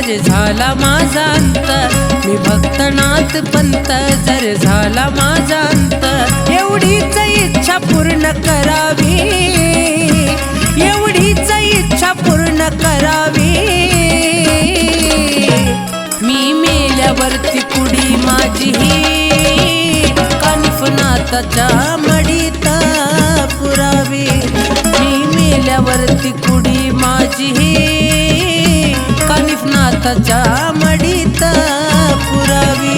जर झाला माझा अंत, मी भक्तनाथ पंत जर झाला माझा अंत, एवढीच इच्छा पूर्ण करावी, एवढीच इच्छा पूर्ण करावी। मी मेल्यावरती कुडी माझी ही कानिफनाथाच्या मडीत पुरावी, मी मेल्यावरती कुडी माझी ही कानिफनाथाच्या मडीत पुरावी।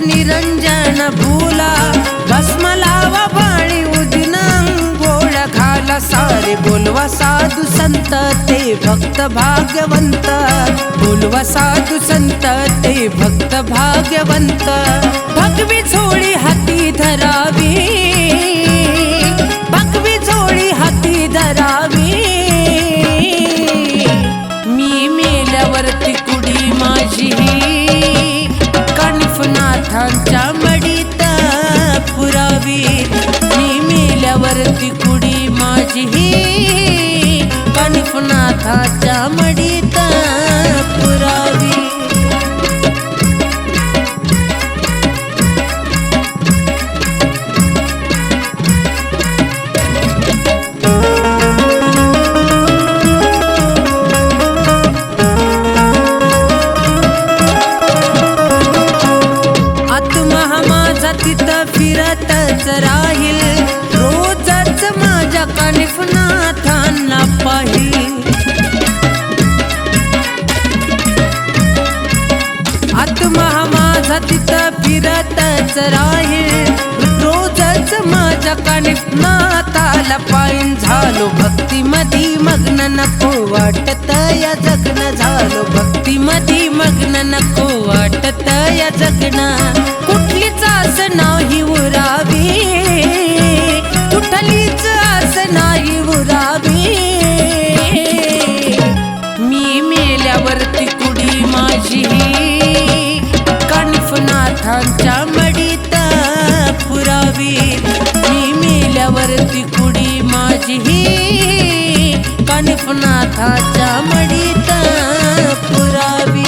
निरंजन भूला भस्म लावा भाळी उदिन गोळ घाला, सारे बोलवा साधू संत ते भक्त भाग्यवंत, बोलवा साधू संत ते भक्त भाग्यवंत। भगवी झोळी हाती धरावी, भगवी झोळी हाती धरावी। मी मेल्यावरती कुडी माझी कानिफनाथांच्या मडीत पुरावी, मी मेल्यावरती कुडी माझी ही कानिफनाथांच्या मडीत पुरावी। तिथं फिरतच राहील, रोजच माझ्या कानिफनाथांना पाहील। आत्मा माझा तिथं फिरतच राहील, रोजच माझ्या कानिफनाथाला पाहील। झालो भक्तीमधी मग्न नको वाटत या जगणं, झालो भक्तीमधी मग्न नको वाटत या जगणं। कुठलीच आस नाही उरावी, कुठलीच आस नाही उरावी। मी मेल्यावरती कुडी माझी कानिफनाथांच्या मडीत पुरावी, मी मेल्यावरती कुडी माझी कानिफनाथांच्या मडीत पुरावी।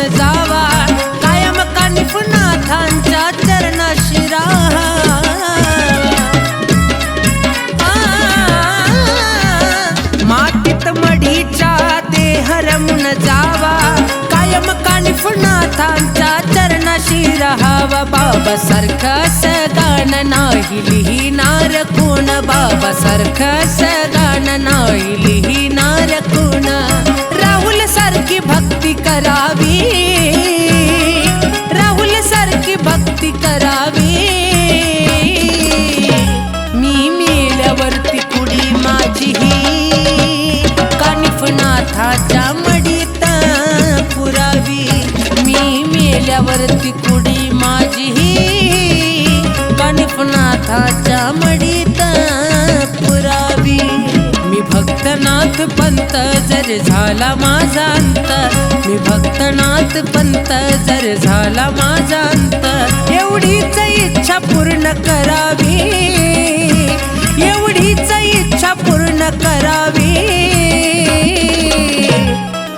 जावा कायम कानिफनाथांच्या चरणाशी राहावा, मातीत मढीच्या देह रमून जावा, कायम कानिफनाथांच्या चरणाशी राहावा। बाबा सारखं गाणं नाही लिहिणार कोण, बाबा सारखं गाणं नाही लिहिणार कोण। राहुल सारखी भक्ती करावी, राहुल सारखी भक्ती करावी। मी मेल्यावरती कुडी माझी कानिफनाथांच्या मडीत पुरावी, मी मेल्यावरती कुडी माझी कानिफनाथांच्या मडीत पुरावी। मी भक्तनाथ पंत जर झाला माझा अंत, मी भक्तनाथ पंत जर झाला माझा अंत, एवढीच इच्छा पूर्ण करावी, एवढीच इच्छा पूर्ण करावी।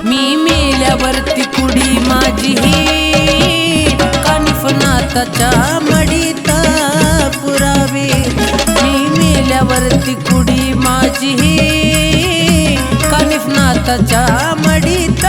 मी मेल्यावरती कुडी माझी कानिफनाथांच्या मडीत पुरावी, मी मेल्यावरती कुडी माझी कानिफनाथांच्या मडीत